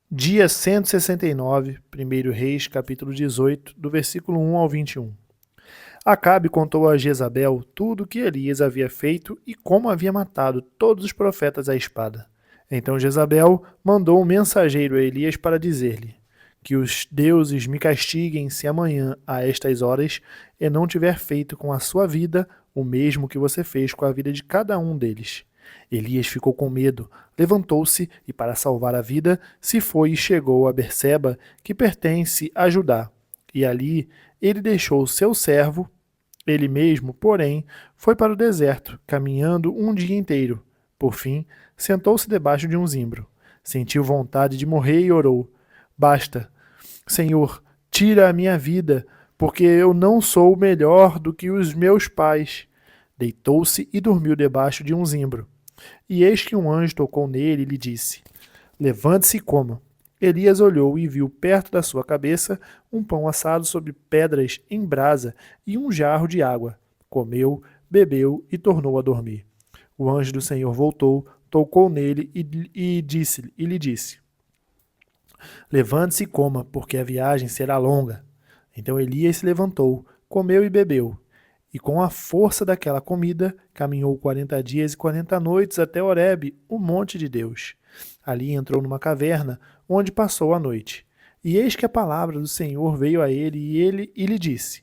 Dia 169, 1 Reis, capítulo 18, do versículo 1 ao 21. Acabe contou a Jezabel tudo o que Elias havia feito e como havia matado todos os profetas à espada. Então Jezabel mandou um mensageiro a Elias para dizer-lhe: que os deuses me castiguem se amanhã, a estas horas, eu não tiver feito com a sua vida o mesmo que você fez com a vida de cada um deles. Elias ficou com medo, levantou-se e, para salvar a vida, se foi e chegou a Berseba, que pertence a Judá. E ali ele deixou seu servo. Ele mesmo, porém, foi para o deserto, caminhando um dia inteiro. Por fim, sentou-se debaixo de um zimbro. Sentiu vontade de morrer e orou: Basta, Senhor, tira a minha vida, porque eu não sou melhor do que os meus pais. Deitou-se e dormiu debaixo de um zimbro. E eis que um anjo tocou nele e lhe disse: Levante-se e coma. Elias olhou e viu perto da sua cabeça um pão assado sobre pedras em brasa e um jarro de água. Comeu, bebeu e tornou a dormir. O anjo do Senhor voltou, tocou nele e lhe disse: Levante-se e coma, porque a viagem será longa. Então Elias se levantou, comeu e bebeu. E com a força daquela comida, caminhou 40 dias e 40 noites até Horebe, o monte de Deus. Ali entrou numa caverna, onde passou a noite. E eis que a palavra do Senhor veio a ele e lhe disse: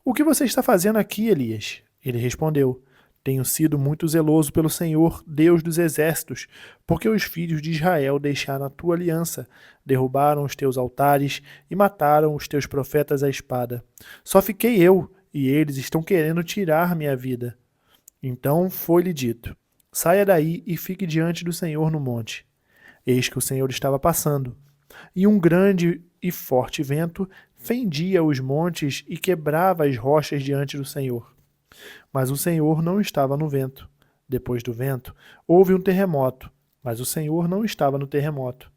O que você está fazendo aqui, Elias? Ele respondeu: Tenho sido muito zeloso pelo Senhor, Deus dos exércitos, porque os filhos de Israel deixaram a tua aliança, derrubaram os teus altares e mataram os teus profetas à espada. Só fiquei eu, e eles estão querendo tirar minha vida. Então foi-lhe dito: Saia daí e fique diante do Senhor no monte. Eis que o Senhor estava passando, e um grande e forte vento fendia os montes e quebrava as rochas diante do Senhor. Mas o Senhor não estava no vento. Depois do vento, houve um terremoto, mas o Senhor não estava no terremoto.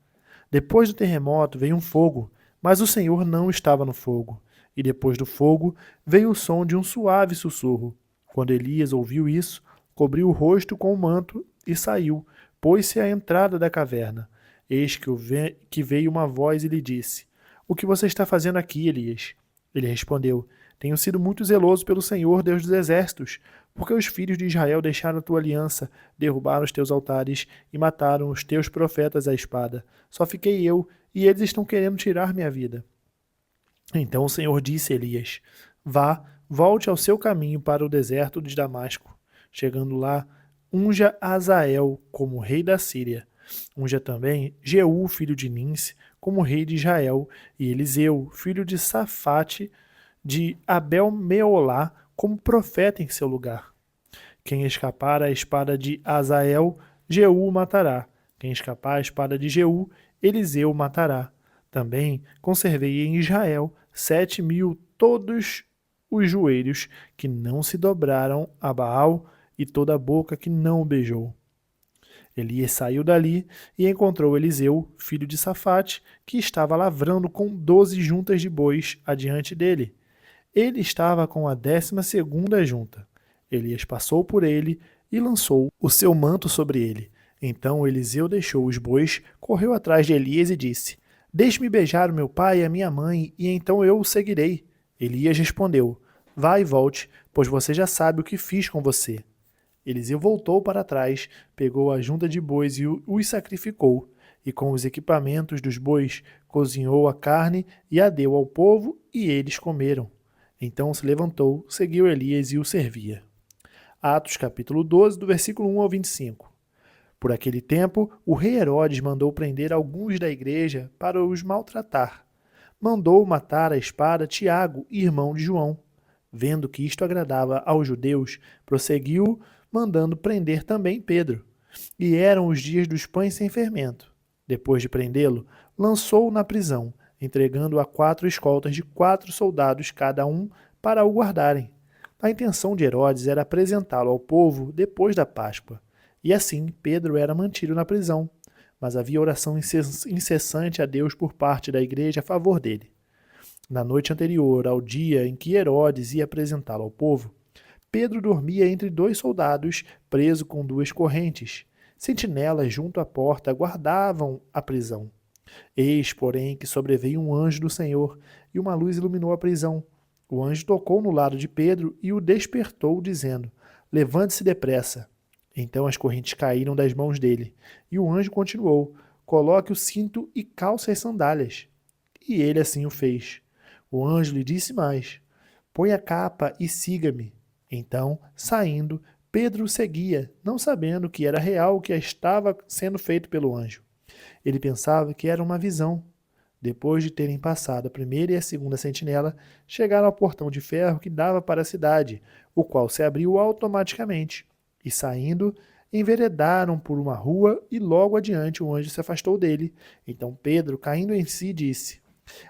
Depois do terremoto veio um fogo, mas o Senhor não estava no fogo. E depois do fogo veio o som de um suave sussurro. Quando Elias ouviu isso, cobriu o rosto com o manto e saiu, pôs-se à entrada da caverna. Eis que veio uma voz e lhe disse: O que você está fazendo aqui, Elias? Ele respondeu: Tenho sido muito zeloso pelo Senhor, Deus dos exércitos, porque os filhos de Israel deixaram a tua aliança, derrubaram os teus altares e mataram os teus profetas à espada. Só fiquei eu, e eles estão querendo tirar minha vida. Então o Senhor disse a Elias: Vá, volte ao seu caminho para o deserto de Damasco. Chegando lá, unja Azael como rei da Síria. Unja também Jeú, filho de Ninse, como rei de Israel, e Eliseu, filho de Safate, de Abel-Meolá, como profeta em seu lugar. Quem escapar à espada de Azael, Jeú o matará. Quem escapar à espada de Jeú, Eliseu o matará. Também conservei em Israel 7.000 todos os joelhos que não se dobraram a Baal e toda a boca que não o beijou. Elias saiu dali e encontrou Eliseu, filho de Safate, que estava lavrando com 12 juntas de bois adiante dele. Ele estava com a 12ª junta. Elias passou por ele e lançou o seu manto sobre ele. Então Eliseu deixou os bois, correu atrás de Elias e disse: Deixe-me beijar o meu pai e a minha mãe, e então eu o seguirei. Elias respondeu: Vá e volte, pois você já sabe o que fiz com você. Eliseu voltou para trás, pegou a junta de bois e os sacrificou, e com os equipamentos dos bois cozinhou a carne e a deu ao povo, e eles comeram. Então se levantou, seguiu Elias e o servia. Atos capítulo 12, do versículo 1 ao 25. Por aquele tempo, o rei Herodes mandou prender alguns da igreja para os maltratar. Mandou matar à espada Tiago, irmão de João. Vendo que isto agradava aos judeus, prosseguiu, mandando prender também Pedro. E eram os dias dos pães sem fermento. Depois de prendê-lo, lançou-o na prisão, entregando-o a 4 escoltas de 4 soldados cada um para o guardarem. A intenção de Herodes era apresentá-lo ao povo depois da Páscoa. E assim Pedro era mantido na prisão, mas havia oração incessante a Deus por parte da igreja a favor dele. Na noite anterior ao dia em que Herodes ia apresentá-lo ao povo, Pedro dormia entre 2 soldados, preso com 2 correntes. Sentinelas junto à porta guardavam a prisão. Eis, porém, que sobreveio um anjo do Senhor, e uma luz iluminou a prisão. O anjo tocou no lado de Pedro e o despertou, dizendo: Levante-se depressa. Então as correntes caíram das mãos dele, e o anjo continuou: Coloque o cinto e calce as sandálias. E ele assim o fez. O anjo lhe disse mais: Põe a capa e siga-me. Então, saindo, Pedro o seguia, não sabendo que era real o que estava sendo feito pelo anjo. Ele pensava que era uma visão. Depois de terem passado a primeira e a segunda sentinela, chegaram ao portão de ferro que dava para a cidade, o qual se abriu automaticamente. E saindo, enveredaram por uma rua e logo adiante o anjo se afastou dele. Então Pedro, caindo em si, disse: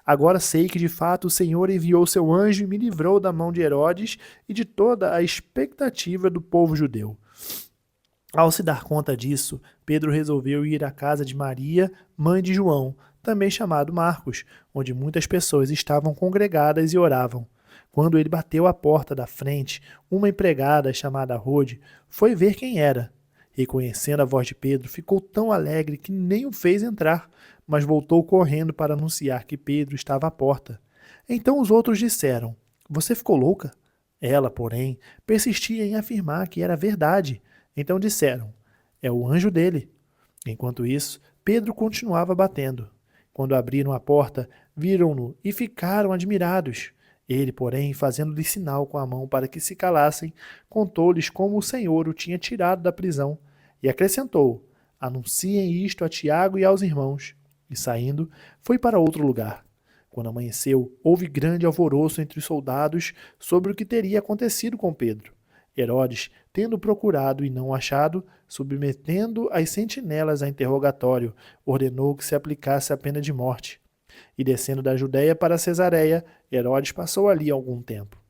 Agora sei que de fato o Senhor enviou seu anjo e me livrou da mão de Herodes e de toda a expectativa do povo judeu. Ao se dar conta disso, Pedro resolveu ir à casa de Maria, mãe de João, também chamado Marcos, onde muitas pessoas estavam congregadas e oravam. Quando ele bateu à porta da frente, uma empregada chamada Rode foi ver quem era. Reconhecendo a voz de Pedro, ficou tão alegre que nem o fez entrar, mas voltou correndo para anunciar que Pedro estava à porta. Então os outros disseram: Você ficou louca? Ela, porém, persistia em afirmar que era verdade. Então disseram: É o anjo dele. Enquanto isso, Pedro continuava batendo. Quando abriram a porta, viram-no e ficaram admirados. Ele, porém, fazendo-lhe sinal com a mão para que se calassem, contou-lhes como o Senhor o tinha tirado da prisão e acrescentou: Anunciem isto a Tiago e aos irmãos. E saindo, foi para outro lugar. Quando amanheceu, houve grande alvoroço entre os soldados sobre o que teria acontecido com Pedro. Herodes, tendo procurado e não achado, submetendo as sentinelas a interrogatório, ordenou que se aplicasse a pena de morte. E descendo da Judéia para Cesareia, Herodes passou ali algum tempo.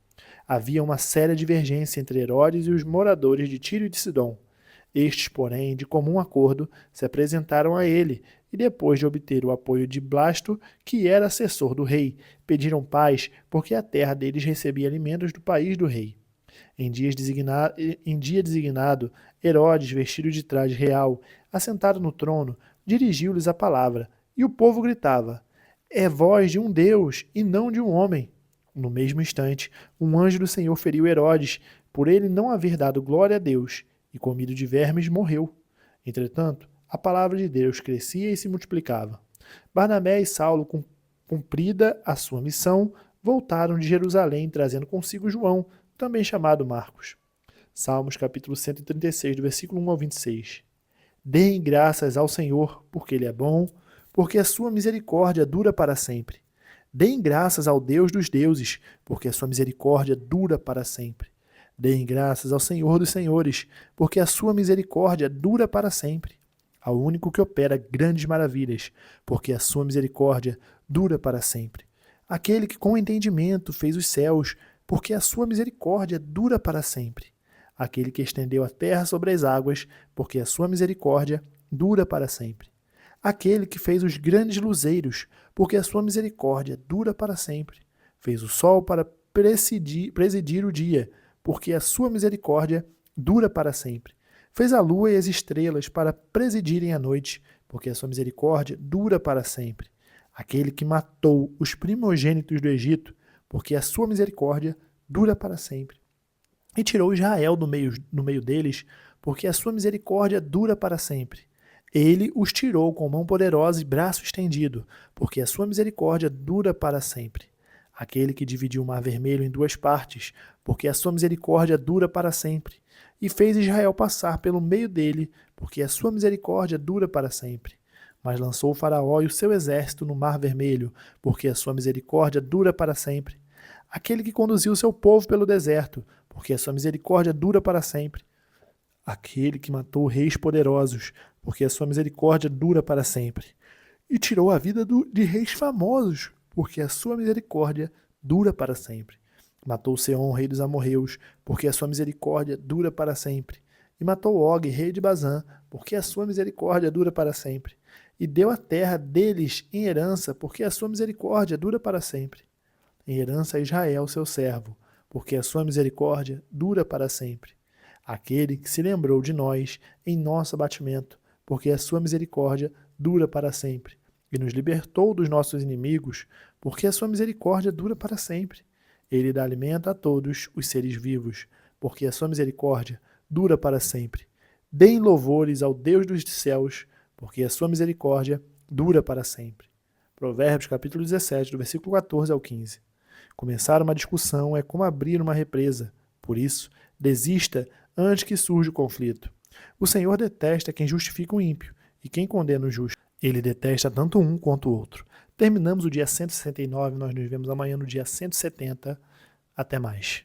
Havia uma séria divergência entre Herodes e os moradores de Tiro e de Sidom. Estes, porém, de comum acordo, se apresentaram a ele, e depois de obter o apoio de Blasto, que era assessor do rei, pediram paz, porque a terra deles recebia alimentos do país do rei. Em dia designado, Herodes, vestido de traje real, assentado no trono, dirigiu-lhes a palavra, e o povo gritava: É voz de um Deus e não de um homem. No mesmo instante, um anjo do Senhor feriu Herodes, por ele não haver dado glória a Deus, e comido de vermes morreu. Entretanto, a palavra de Deus crescia e se multiplicava. Barnabé e Saulo, cumprida a sua missão, voltaram de Jerusalém, trazendo consigo João, também chamado Marcos. Salmos capítulo 136, do versículo 1 ao 26. Deem graças ao Senhor, porque Ele é bom, porque a sua misericórdia dura para sempre. Deem graças ao Deus dos deuses, porque a sua misericórdia dura para sempre. Deem graças ao Senhor dos senhores, porque a sua misericórdia dura para sempre. Ao único que opera grandes maravilhas, porque a sua misericórdia dura para sempre. Aquele que com entendimento fez os céus, porque a sua misericórdia dura para sempre. Aquele que estendeu a terra sobre as águas, porque a sua misericórdia dura para sempre. Aquele que fez os grandes luzeiros, porque a sua misericórdia dura para sempre. Fez o sol para presidir o dia, porque a sua misericórdia dura para sempre. Fez a lua e as estrelas para presidirem a noite, porque a sua misericórdia dura para sempre. Aquele que matou os primogênitos do Egito, porque a sua misericórdia dura para sempre. E tirou Israel no meio deles, porque a sua misericórdia dura para sempre. Ele os tirou com mão poderosa e braço estendido, porque a sua misericórdia dura para sempre. Aquele que dividiu o mar vermelho em duas partes, porque a sua misericórdia dura para sempre. E fez Israel passar pelo meio dele, porque a sua misericórdia dura para sempre. Mas lançou o faraó e o seu exército no mar vermelho, porque a sua misericórdia dura para sempre. Aquele que conduziu o seu povo pelo deserto, porque a sua misericórdia dura para sempre. Aquele que matou reis poderosos, porque a sua misericórdia dura para sempre. E tirou a vida de reis famosos, porque a sua misericórdia dura para sempre. Matou Seom, rei dos amorreus, porque a sua misericórdia dura para sempre. E matou Og, rei de Bazã, porque a sua misericórdia dura para sempre. E deu a terra deles em herança, porque a sua misericórdia dura para sempre. Em herança a Israel, seu servo, porque a sua misericórdia dura para sempre. Aquele que se lembrou de nós em nosso abatimento, porque a sua misericórdia dura para sempre. e nos libertou dos nossos inimigos, porque a sua misericórdia dura para sempre. Ele dá alimento a todos os seres vivos, porque a sua misericórdia dura para sempre. Deem louvores ao Deus dos céus, porque a sua misericórdia dura para sempre. Provérbios capítulo 17, do versículo 14 ao 15. Começar uma discussão é como abrir uma represa. Por isso, desista antes que surja o conflito. O Senhor detesta quem justifica o ímpio e quem condena o justo. Ele detesta tanto um quanto o outro. Terminamos o dia 169, nós nos vemos amanhã no dia 170. Até mais.